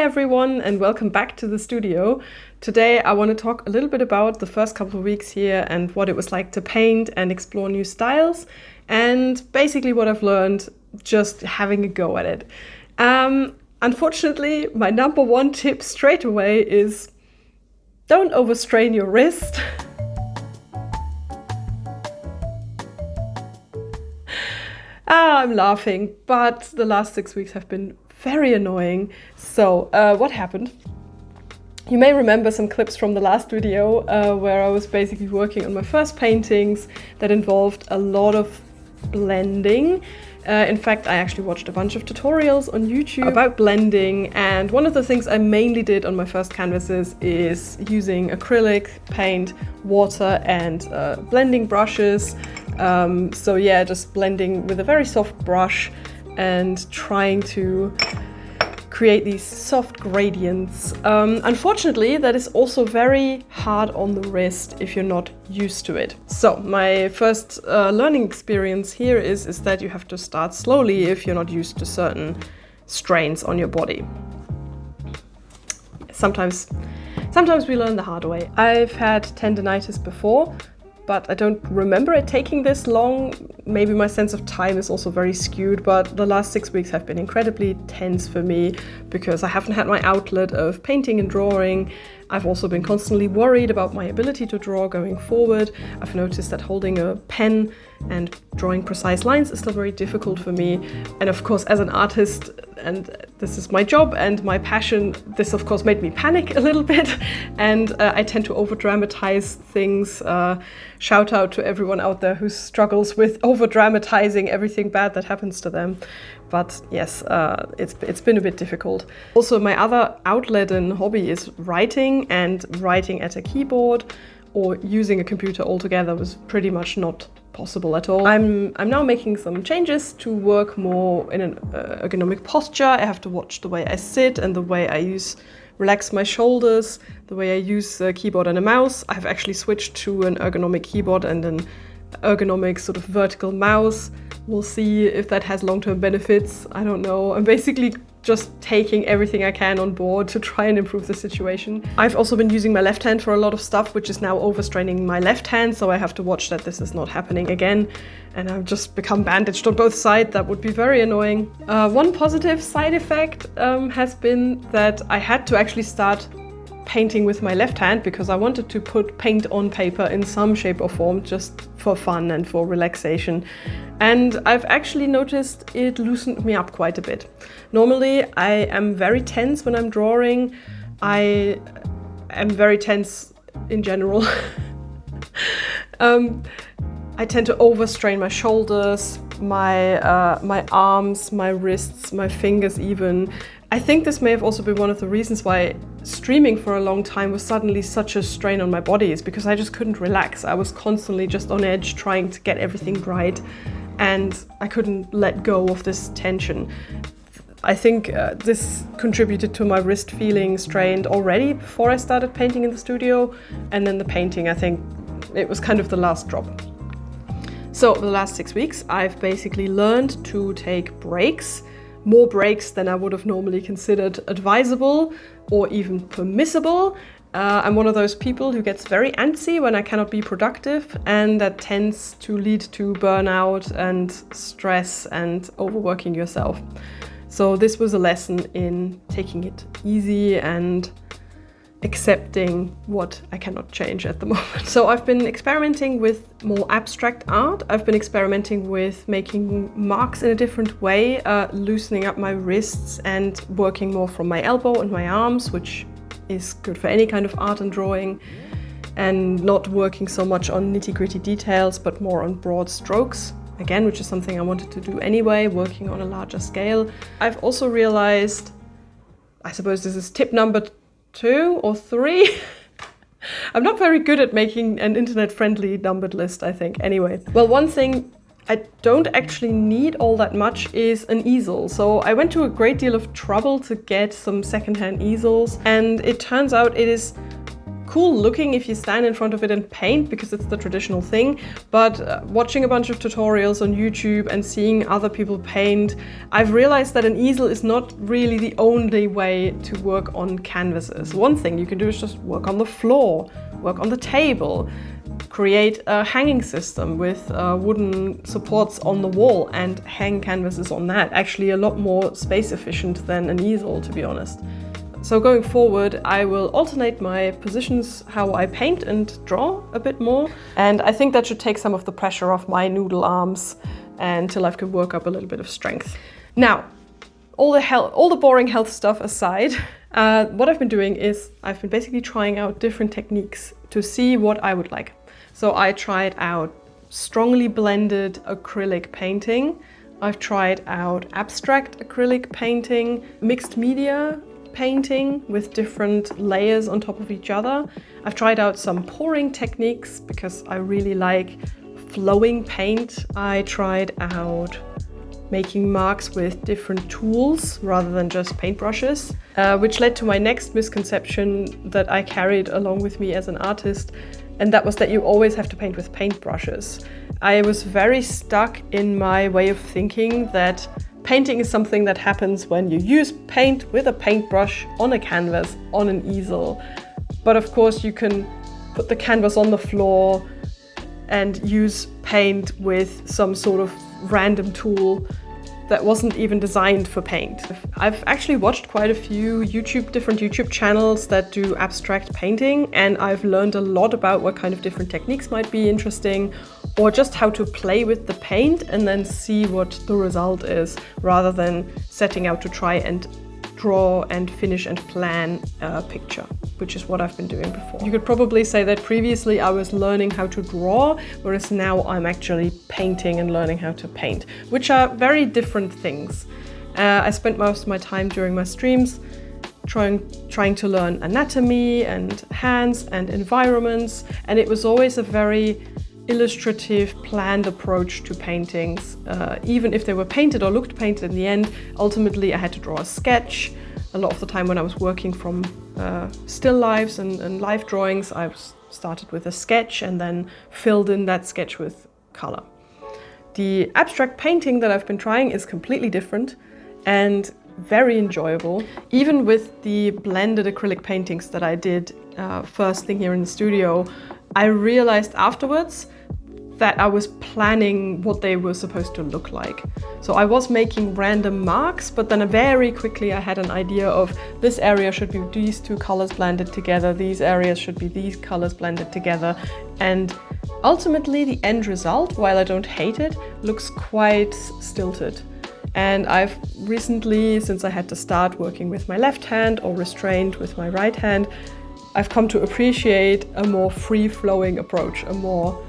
everyone, and welcome back to the studio. Today I want to talk a little bit about the first couple of weeks here and what it was like to paint and explore new styles, and basically what I've learned just having a go at it. Unfortunately, my number one tip straight away is don't overstrain your wrist. I'm laughing, but the last 6 weeks have been very annoying. So what happened? You may remember some clips from the last video where I was basically working on my first paintings that involved a lot of blending. In fact, I actually watched a bunch of tutorials on YouTube about blending, and one of the things I mainly did on my first canvases is using acrylic paint, water, and blending brushes. So yeah, just blending with a very soft brush and trying to create these soft gradients. Unfortunately, that is also very hard on the wrist if you're not used to it. So my first learning experience here is that you have to start slowly if you're not used to certain strains on your body. Sometimes we learn the hard way. I've had tendonitis before, but I don't remember it taking this long. Maybe my sense of time is also very skewed, but the last 6 weeks have been incredibly tense for me because I haven't had my outlet of painting and drawing. I've also been constantly worried about my ability to draw going forward. I've noticed that holding a pen and drawing precise lines is still very difficult for me. And of course, as an artist, and this is my job and my passion, this of course made me panic a little bit. And I tend to over-dramatize things. Shout out to everyone out there who struggles with over-dramatizing everything bad that happens to them. But yes, it's been a bit difficult. Also, my other outlet and hobby is writing, and writing at a keyboard or using a computer altogether was pretty much not possible at all. I'm now making some changes to work more in an ergonomic posture. I have to watch the way I sit and the way I relax my shoulders, the way I use a keyboard and a mouse. I've actually switched to an ergonomic keyboard and an ergonomic sort of vertical mouse. We'll see if that has long-term benefits. I don't know. I'm basically just taking everything I can on board to try and improve the situation. I've also been using my left hand for a lot of stuff, which is now overstraining my left hand, so I have to watch that this is not happening again. And I've just become bandaged on both sides. That would be very annoying. One positive side effect has been that I had to actually start painting with my left hand because I wanted to put paint on paper in some shape or form just for fun and for relaxation. And I've actually noticed it loosened me up quite a bit. Normally I am very tense when I'm drawing. I am very tense in general. I tend to overstrain my shoulders, my arms, my wrists, my fingers even. I think this may have also been one of the reasons why streaming for a long time was suddenly such a strain on my body, is because I just couldn't relax. I was constantly just on edge trying to get everything right, and I couldn't let go of this tension. I think this contributed to my wrist feeling strained already before I started painting in the studio, and then the painting, I think it was kind of the last drop. So the last 6 weeks, I've basically learned to take breaks. More breaks than I would have normally considered advisable or even permissible. I'm one of those people who gets very antsy when I cannot be productive, and that tends to lead to burnout and stress and overworking yourself. So this was a lesson in taking it easy and accepting what I cannot change at the moment. So I've been experimenting with more abstract art. I've been experimenting with making marks in a different way, loosening up my wrists and working more from my elbow and my arms, which is good for any kind of art and drawing, and not working so much on nitty-gritty details, but more on broad strokes. Again, which is something I wanted to do anyway, working on a larger scale. I've also realized, I suppose this is tip number 2 or 3. I'm not very good at making an internet-friendly numbered list, I think. Anyway, well, one thing I don't actually need all that much is an easel. So I went to a great deal of trouble to get some secondhand easels, and it turns out it is cool looking if you stand in front of it and paint because it's the traditional thing, but watching a bunch of tutorials on YouTube and seeing other people paint, I've realized that an easel is not really the only way to work on canvases. One thing you can do is just work on the floor, work on the table, create a hanging system with wooden supports on the wall and hang canvases on that. Actually a lot more space efficient than an easel, to be honest. So going forward, I will alternate my positions, how I paint and draw a bit more. And I think that should take some of the pressure off my noodle arms until I can work up a little bit of strength. Now, all the boring health stuff aside, what I've been doing is I've been basically trying out different techniques to see what I would like. So I tried out strongly blended acrylic painting. I've tried out abstract acrylic painting, mixed media painting with different layers on top of each other. I've tried out some pouring techniques because I really like flowing paint. I tried out making marks with different tools rather than just paintbrushes, which led to my next misconception that I carried along with me as an artist, and that was that you always have to paint with paintbrushes. I was very stuck in my way of thinking that painting is something that happens when you use paint with a paintbrush on a canvas, on an easel. But of course you can put the canvas on the floor and use paint with some sort of random tool that wasn't even designed for paint. I've actually watched quite a few different YouTube channels that do abstract painting, and I've learned a lot about what kind of different techniques might be interesting, or just how to play with the paint and then see what the result is, rather than setting out to try and draw and finish and plan a picture, which is what I've been doing before. You could probably say that previously I was learning how to draw, whereas now I'm actually painting and learning how to paint, which are very different things. I spent most of my time during my streams trying to learn anatomy and hands and environments, and it was always a very illustrative, planned approach to paintings. Even if they were painted or looked painted in the end, ultimately I had to draw a sketch. A lot of the time when I was working from still lifes and live drawings, I started with a sketch and then filled in that sketch with color. The abstract painting that I've been trying is completely different and very enjoyable. Even with the blended acrylic paintings that I did first thing here in the studio, I realized afterwards that I was planning what they were supposed to look like. So I was making random marks, but then very quickly I had an idea of this area should be these two colors blended together, these areas should be these colors blended together. And ultimately the end result, while I don't hate it, looks quite stilted. And I've recently, since I had to start working with my left hand or restrained with my right hand, I've come to appreciate a more free-flowing approach, a more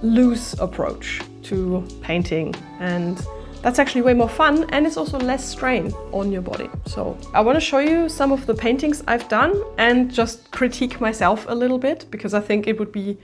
loose approach to painting, and that's actually way more fun, and it's also less strain on your body. So I want to show you some of the paintings I've done and just critique myself a little bit, because I think it would be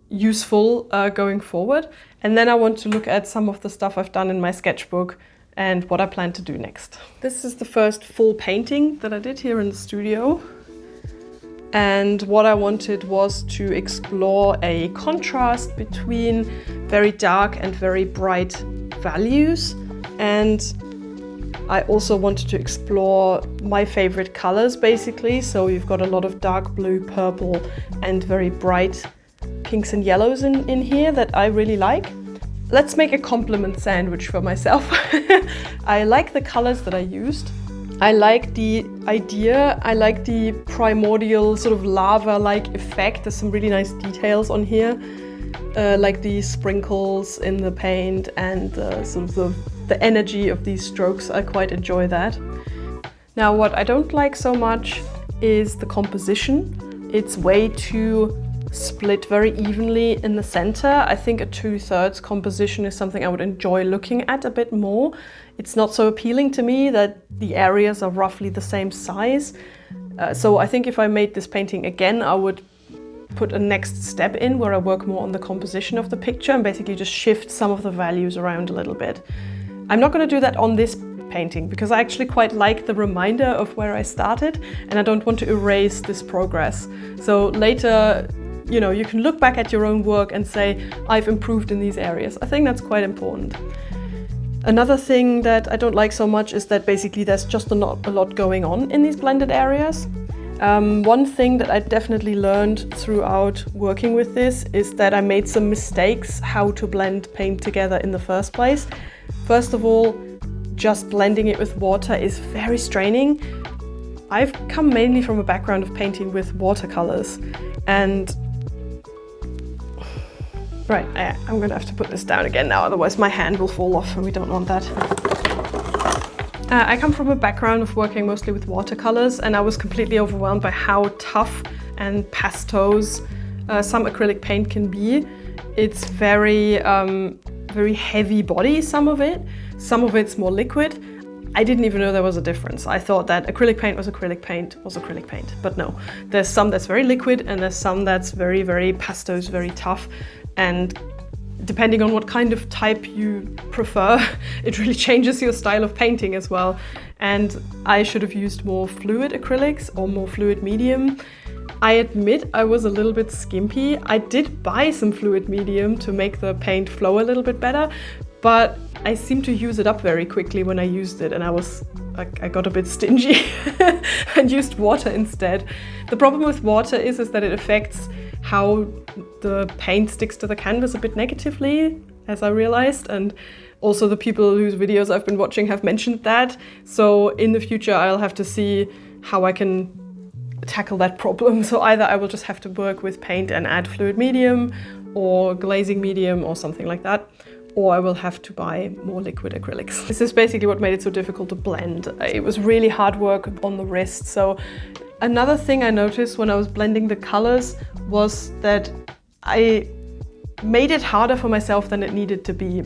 useful going forward. And then I want to look at some of the stuff I've done in my sketchbook and what I plan to do next. This is the first full painting that I did here in the studio. And what I wanted was to explore a contrast between very dark and very bright values. And I also wanted to explore my favorite colors, basically. So you've got a lot of dark blue, purple, and very bright pinks and yellows in here that I really like. Let's make a compliment sandwich for myself. I like the colors that I used. I like the idea, I like the primordial sort of lava-like effect. There's some really nice details on here, like the sprinkles in the paint and sort of the energy of these strokes. I quite enjoy that. Now, what I don't like so much is the composition. It's way too split very evenly in the center. I think a 2/3 composition is something I would enjoy looking at a bit more. It's not so appealing to me that the areas are roughly the same size. So I think if I made this painting again, I would put a next step in where I work more on the composition of the picture and basically just shift some of the values around a little bit. I'm not going to do that on this painting, because I actually quite like the reminder of where I started, and I don't want to erase this progress. So later, you know, you can look back at your own work and say, I've improved in these areas. I think that's quite important. Another thing that I don't like so much is that basically there's just not a lot going on in these blended areas. One thing that I definitely learned throughout working with this is that I made some mistakes how to blend paint together in the first place. First of all, just blending it with water is very straining. I've come mainly from a background of painting with watercolors, and right, I'm gonna have to put this down again now, otherwise my hand will fall off and we don't want that. I come from a background of working mostly with watercolors, and I was completely overwhelmed by how tough and pastos some acrylic paint can be. It's very heavy body, some of it's more liquid. I didn't even know there was a difference. I thought that acrylic paint was acrylic paint, but no. There's some that's very liquid and there's some that's very, very pastos, very tough. And depending on what kind of type you prefer, it really changes your style of painting as well. And I should have used more fluid acrylics or more fluid medium. I admit I was a little bit skimpy. I did buy some fluid medium to make the paint flow a little bit better, but I seemed to use it up very quickly when I used it, and I got a bit stingy and used water instead. The problem with water is that it affects how the paint sticks to the canvas a bit negatively, as I realized, and also the people whose videos I've been watching have mentioned that. So in the future I'll have to see how I can tackle that problem. So either I will just have to work with paint and add fluid medium or glazing medium or something like that, or I will have to buy more liquid acrylics. This is basically what made it so difficult to blend. It was really hard work on the wrist. So another thing I noticed when I was blending the colors was that I made it harder for myself than it needed to be.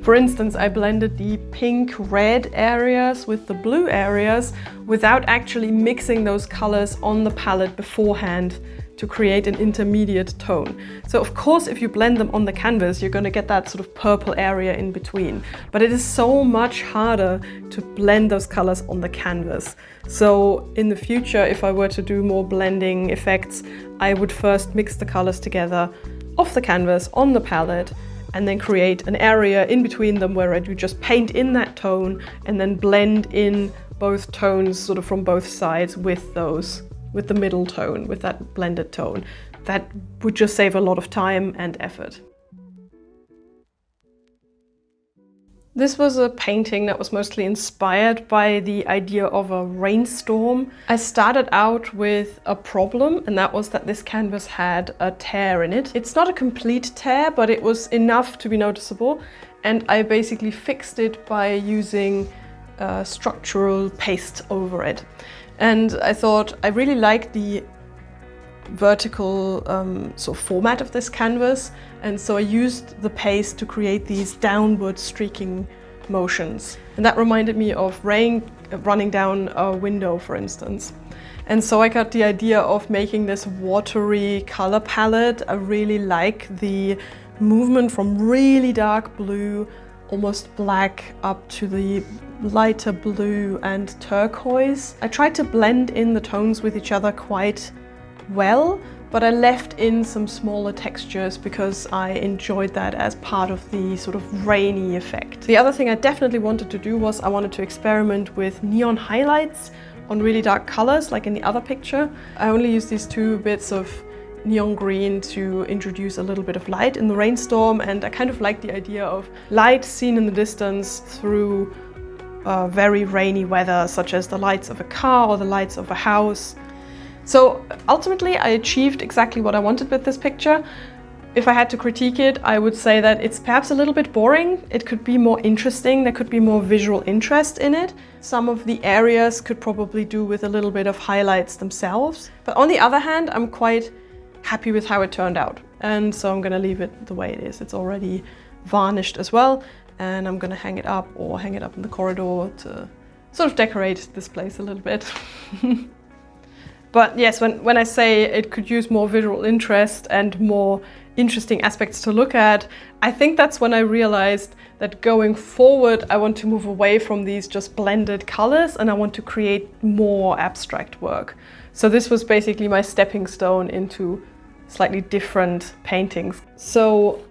For instance, I blended the pink-red areas with the blue areas without actually mixing those colors on the palette beforehand to create an intermediate tone. So of course, if you blend them on the canvas, you're going to get that sort of purple area in between. But it is so much harder to blend those colors on the canvas. So in the future, if I were to do more blending effects, I would first mix the colors together off the canvas on the palette, and then create an area in between them where I do just paint in that tone and then blend in both tones sort of from both sides with the middle tone, with that blended tone. That would just save a lot of time and effort. This was a painting that was mostly inspired by the idea of a rainstorm. I started out with a problem, and that was that this canvas had a tear in it. It's not a complete tear, but it was enough to be noticeable, and I basically fixed it by using structural paste over it. And I thought I really liked the vertical sort of format of this canvas, and so I used the paste to create these downward streaking motions, and that reminded me of rain running down a window, for instance. And so I got the idea of making this watery color palette. I really like the movement from really dark blue, almost black, up to the lighter blue and turquoise. I tried to blend in the tones with each other quite well, but I left in some smaller textures because I enjoyed that as part of the sort of rainy effect. The other thing I definitely wanted to do was I wanted to experiment with neon highlights on really dark colors, like in the other picture. I only used these two bits of neon green to introduce a little bit of light in the rainstorm, and I kind of like the idea of light seen in the distance through very rainy weather, such as the lights of a car or the lights of a house. So ultimately I achieved exactly what I wanted with this picture. If I had to critique it, I would say that it's perhaps a little bit boring. It could be more interesting, there could be more visual interest in it. Some of the areas could probably do with a little bit of highlights themselves. But on the other hand, I'm quite happy with how it turned out. And so I'm gonna leave it the way it is. It's already varnished as well, and I'm gonna hang it up or hang it up in the corridor to sort of decorate this place a little bit. But yes, when I say it could use more visual interest and more interesting aspects to look at. I think that's when I realized that going forward, I want to move away from these just blended colors and I want to create more abstract work. So this was basically my stepping stone into slightly different paintings. So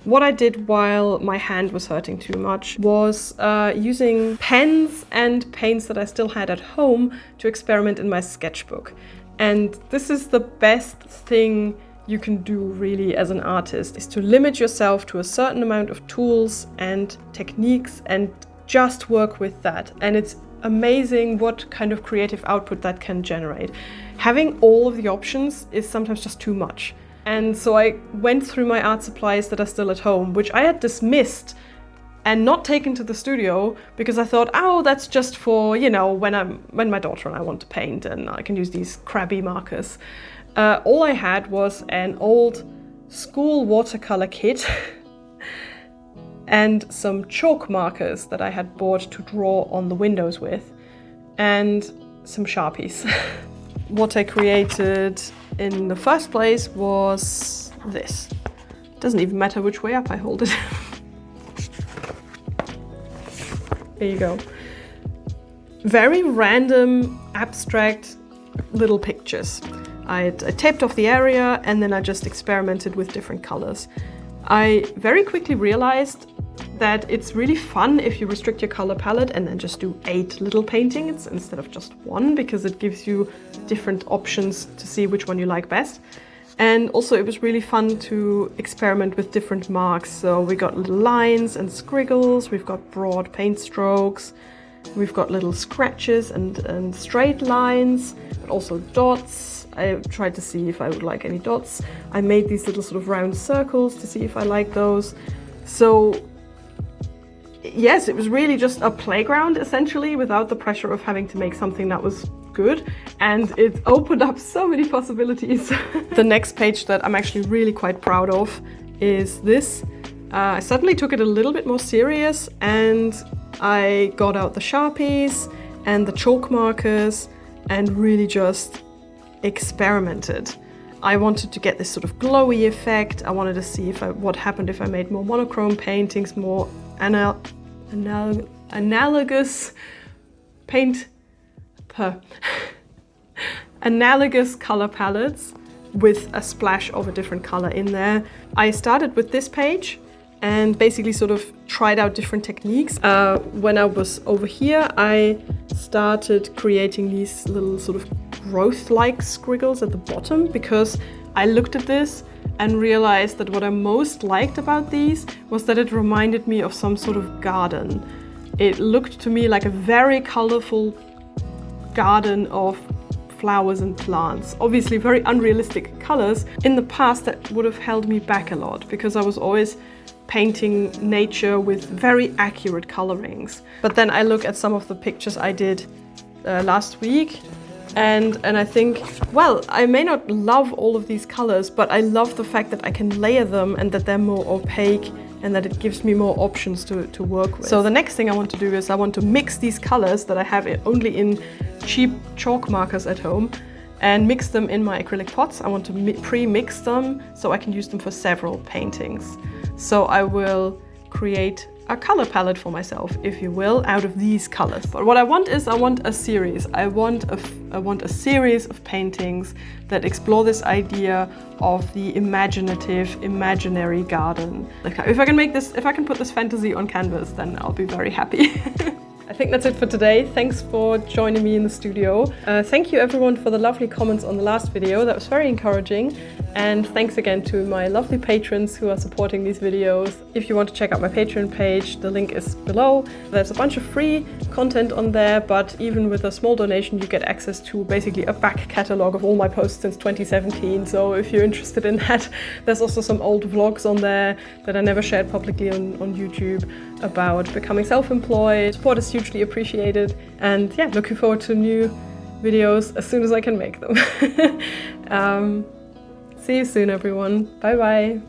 what I did while my hand was hurting too much was using pens and paints that I still had at home to experiment in my sketchbook. And this is the best thing you can do really as an artist, is to limit yourself to a certain amount of tools and techniques and just work with that. And it's amazing what kind of creative output that can generate. Having all of the options is sometimes just too much. And so I went through my art supplies that are still at home, which I had dismissed and not taken to the studio because I thought, oh, that's just for, you know, when my daughter and I want to paint and I can use these crabby markers. All I had was an old school watercolor kit and some chalk markers that I had bought to draw on the windows with, and some Sharpies. What I created in the first place was this. It doesn't even matter which way up I hold it. There you go. Very random, abstract little pictures. I taped off the area and then I just experimented with different colors. I very quickly realized that it's really fun if you restrict your color palette and then just do 8 little paintings instead of just 1, because it gives you different options to see which one you like best. And also it was really fun to experiment with different marks. So we got little lines and squiggles, we've got broad paint strokes, we've got little scratches and straight lines, but also dots. I tried to see if I would like any dots. I made these little sort of round circles to see if I like those. So yes, it was really just a playground essentially, without the pressure of having to make something that was good, and it opened up so many possibilities. The next page that I'm actually really quite proud of is this. I suddenly took it a little bit more serious and I got out the Sharpies and the chalk markers and really just experimented. I wanted to get this sort of glowy effect. I wanted to see what happened if I made more monochrome paintings, more analogous paint analogous color palettes with a splash of a different color in there. I started with this page and basically sort of tried out different techniques. When I was over here, I started creating these little sort of growth-like squiggles at the bottom, because I looked at this and realized that what I most liked about these was that it reminded me of some sort of garden. It looked to me like a very colorful garden of flowers and plants. Obviously very unrealistic colors. In the past that would have held me back a lot because I was always painting nature with very accurate colorings. But then I look at some of the pictures I did last week and I think, well, I may not love all of these colors, but I love the fact that I can layer them and that they're more opaque and that it gives me more options to work with. So the next thing I want to do is I want to mix these colors that I have only in cheap chalk markers at home and mix them in my acrylic pots. I want to pre-mix them so I can use them for several paintings. So I will create a color palette for myself, if you will, out of these colors. But what I want is, I want a series. I want a series of paintings that explore this idea of the imaginative, imaginary garden. Like, if I can make this, if I can put this fantasy on canvas, then I'll be very happy. I think that's it for today. Thanks for joining me in the studio. Thank you everyone for the lovely comments on the last video. That was very encouraging. And thanks again to my lovely patrons who are supporting these videos. If you want to check out my Patreon page, the link is below. There's a bunch of free content on there, but even with a small donation, you get access to basically a back catalogue of all my posts since 2017. So if you're interested in that, there's also some old vlogs on there that I never shared publicly on YouTube about becoming self-employed. Support is hugely appreciated. And yeah, looking forward to new videos as soon as I can make them. See you soon, everyone. Bye bye.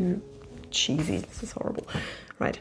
too cheesy. This is horrible. Right.